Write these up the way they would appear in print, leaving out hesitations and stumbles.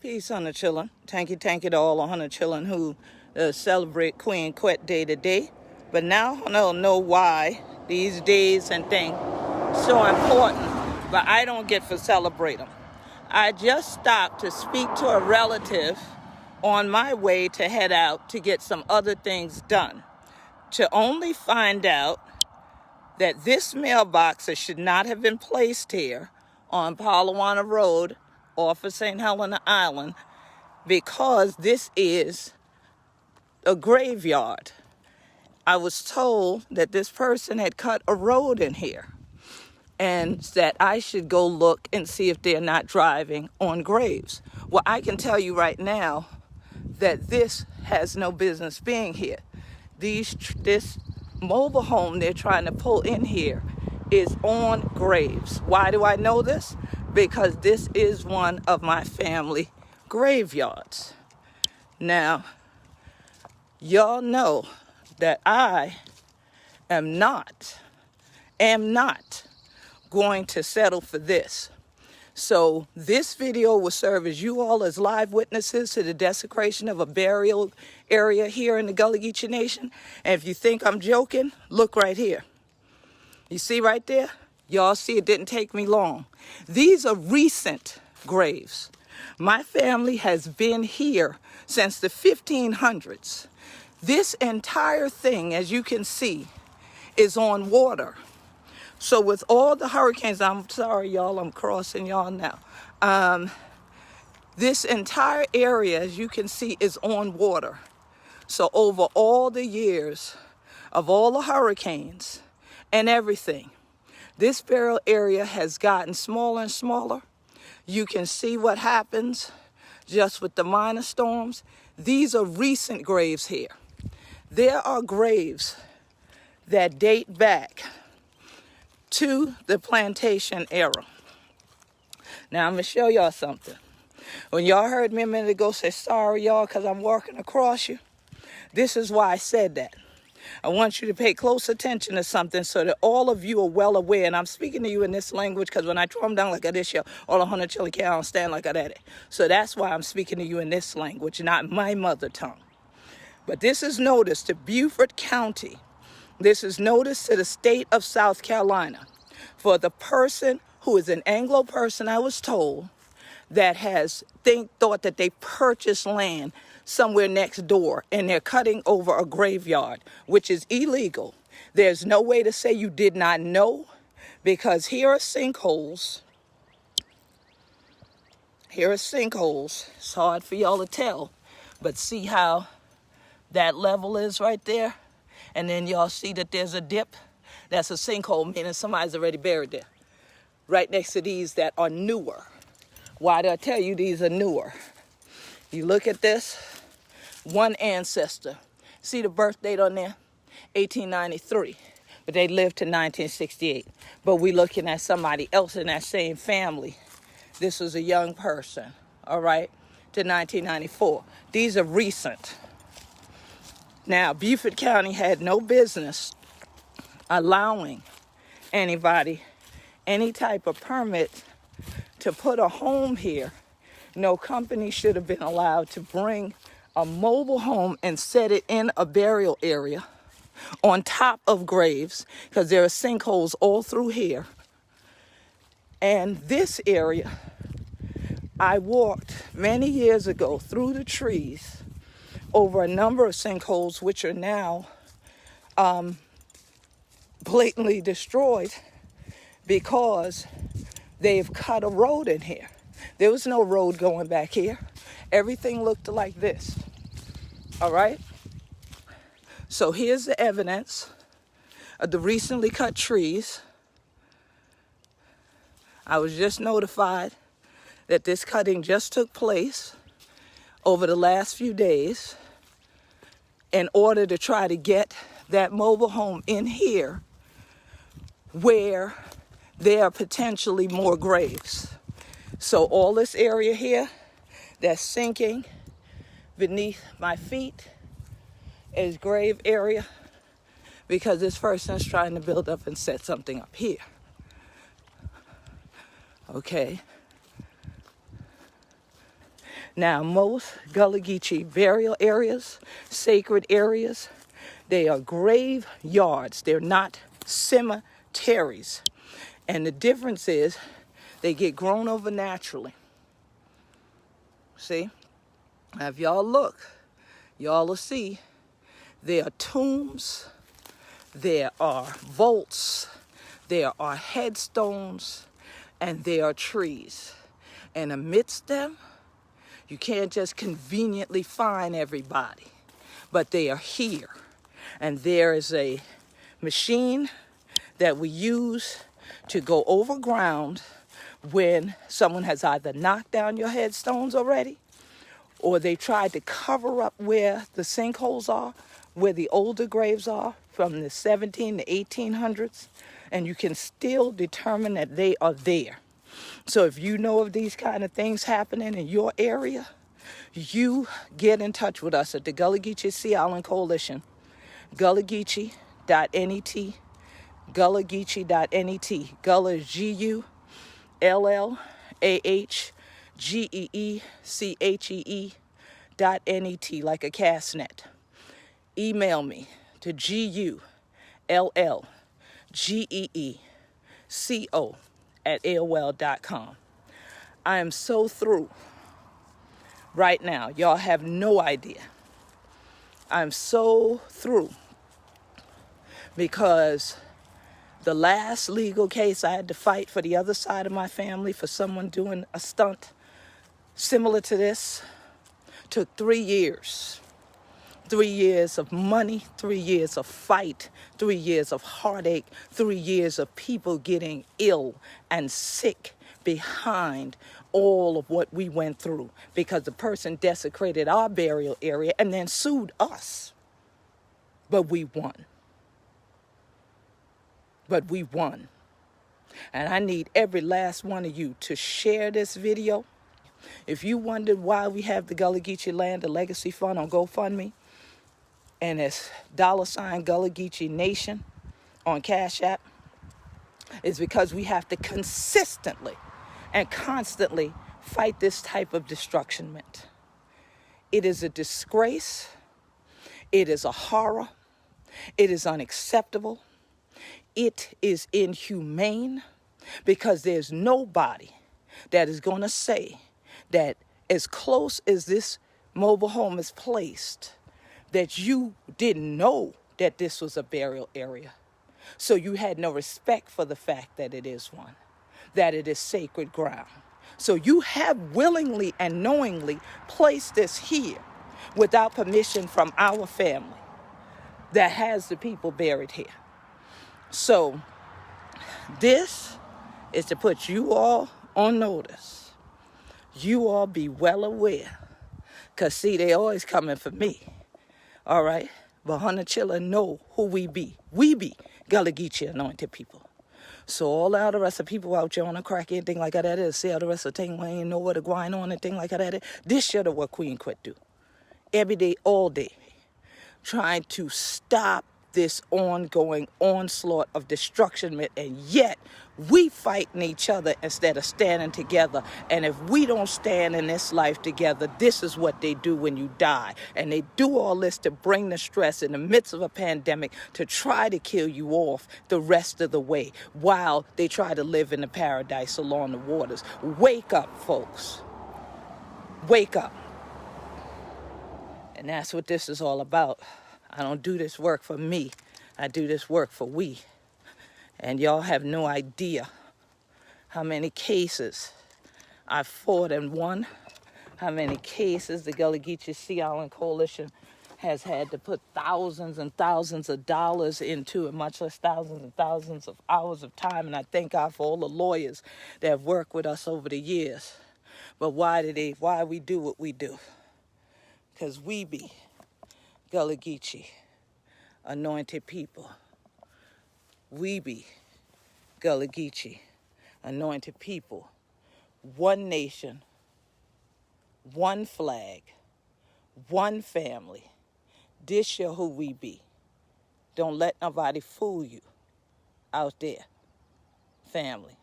Peace, honey chillin'. Tanky to all 100 chillin' who celebrate Queen Quet Day today. But now I don't know why these days and things so important, but I don't get to celebrate them. I just stopped to speak to a relative on my way to head out to get some other things done, to only find out that this mailbox should not have been placed here on Palawana Road off of St. Helena Island, because this is a graveyard. I was told that this person had cut a road in here and that I should go look and see if they're not driving on graves. Well, I can tell you right now that this has no business being here. This mobile home they're trying to pull in here is on graves. Why do I know this? Because this is one of my family graveyards. Now, y'all know that I am not going to settle for this. So this video will serve as you all as live witnesses to the desecration of a burial area here in the GullahGeechee Nation. And if you think I'm joking, look right here. You see right there? Y'all see it didn't take me long. These are recent graves. My family has been here since the 1500s. This entire thing, as you can see, is on water. So with all the hurricanes, I'm sorry, y'all, I'm crossing y'all now. This entire area, as you can see, is on water. So over all the years of all the hurricanes and everything, this burial area has gotten smaller and smaller. You can see what happens just with the minor storms. These are recent graves here. There are graves that date back to the plantation era. Now I'm gonna show y'all something. When y'all heard me a minute ago say sorry y'all because I'm walking across you, this is why I said that. I want you to pay close attention to something so that all of you are well aware. And I'm speaking to you in this language because when I throw them down like I this, all 100 chili can't understand like I that. So that's why I'm speaking to you in this language, not my mother tongue. But this is notice to Beaufort County. This is notice to the state of South Carolina for the person who is an Anglo person, I was told, that has thought that they purchased land somewhere next door and they're cutting over a graveyard, which is illegal. There's no way to say you did not know, because here are sinkholes. Here are sinkholes. It's hard for y'all to tell, but see how that level is right there? And then y'all see that there's a dip? That's a sinkhole, meaning somebody's already buried there. Right next to these that are newer. Why do I tell you these are newer? You look at this, one ancestor. See the birth date on there? 1893. But they lived to 1968. But we're looking at somebody else in that same family. This was a young person, all right, to 1994. These are recent. Now, Beaufort County had no business allowing anybody any type of permit to put a home here. No company should have been allowed to bring a mobile home and set it in a burial area on top of graves, because there are sinkholes all through here. And this area, I walked many years ago through the trees over a number of sinkholes, which are now blatantly destroyed because they've cut a road in here. There was no road going back here. Everything looked like this. All right? So here's the evidence of the recently cut trees. I was just notified that this cutting just took place over the last few days in order to try to get that mobile home in here where there are potentially more graves. So all this area here that's sinking beneath my feet is grave area, because this person is trying to build up and set something up here. Okay. Now, most Gullah Geechee burial areas, sacred areas, they are graveyards. They're not cemeteries. And the difference is they get grown over naturally. See? Now, if y'all look, y'all will see there are tombs, there are vaults, there are headstones, and there are trees. And amidst them, you can't just conveniently find everybody, but they are here. And there is a machine that we use to go over ground when someone has either knocked down your headstones already, or they tried to cover up where the sinkholes are, where the older graves are from the 17 to 1800s, and you can still determine that they are there. So if you know of these kind of things happening in your area, you get in touch with us at the Gullah Geechee Sea Island Coalition, GullahGeechee.net, GullahGeechee.net. Gullah is GullahGeechee.net, like a cast net. Email me to GullahGeeCo@AOL.com. I am so through right now. Y'all have no idea. I'm so through because the last legal case I had to fight for the other side of my family for someone doing a stunt similar to this took 3 years. 3 years of money, 3 years of fight, 3 years of heartache, 3 years of people getting ill and sick behind all of what we went through because the person desecrated our burial area and then sued us. But we won. But we won. And I need every last one of you to share this video. If you wondered why we have the Gullah Geechee Land, the Legacy Fund on GoFundMe, and it's $ Gullah Geechee Nation on Cash App, is because we have to consistently and constantly fight this type of destructionment. It is a disgrace. It is a horror. It is unacceptable. It is inhumane because there's nobody that is going to say that as close as this mobile home is placed, that you didn't know that this was a burial area. So you had no respect for the fact that it is one, that it is sacred ground. So you have willingly and knowingly placed this here without permission from our family that has the people buried here. So this is to put you all on notice. You all be well aware. Because see, they always coming for me. All right? But Hunter Chilla know who we be. We be Gullah Geechee anointed people. So all the other rest of people out there on the crack, anything like that is, see how the rest of the thing, we ain't know what to grind on and thing like that is. This should have what Queen Quit do. Every day, all day. Trying to stop this ongoing onslaught of destruction, and yet we fighting each other instead of standing together. And if we don't stand in this life together, this is what they do when you die. And they do all this to bring the stress in the midst of a pandemic to try to kill you off the rest of the way while they try to live in the paradise along the waters. Wake up, folks. Wake up. And that's what this is all about. I don't do this work for me. I do this work for we. And y'all have no idea how many cases I fought and won, how many cases the Gullah Geechee Sea Island Coalition has had to put thousands and thousands of dollars into it, much less thousands and thousands of hours of time. And I thank God for all the lawyers that have worked with us over the years. But why we do what we do? Because we be Gullah Geechee anointed people. We be Gullah Geechee anointed people. One nation, one flag, one family. This is who we be. Don't let nobody fool you out there, family.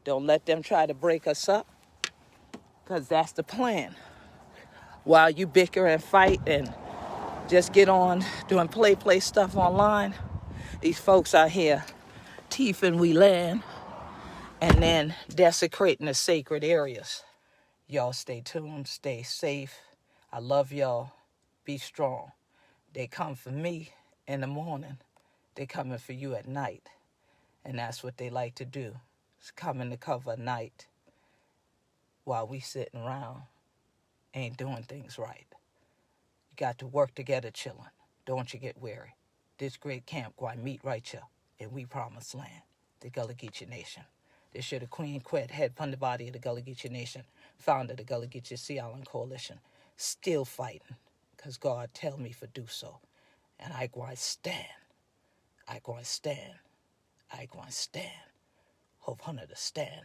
Don't let them try to break us up, because that's the plan. while you bicker and fight and just get on doing play stuff online. These folks out here teething we land and then desecrating the sacred areas. Y'all stay tuned, stay safe. I love y'all. Be strong. They come for me in the morning. They coming for you at night. And that's what they like to do. It's coming to cover night while we sitting around ain't doing things right. You got to work together chilling. Don't you get weary. This great camp going meet right here in we promised land, the GullahGeechee Nation. This year the Queen Quet, head from the body of the GullahGeechee Nation, founder of the GullahGeechee Sea Island Coalition, still fighting, because God tell me to do so. And I going to stand. I going to stand. I going to stand. Hope Hunter to stand.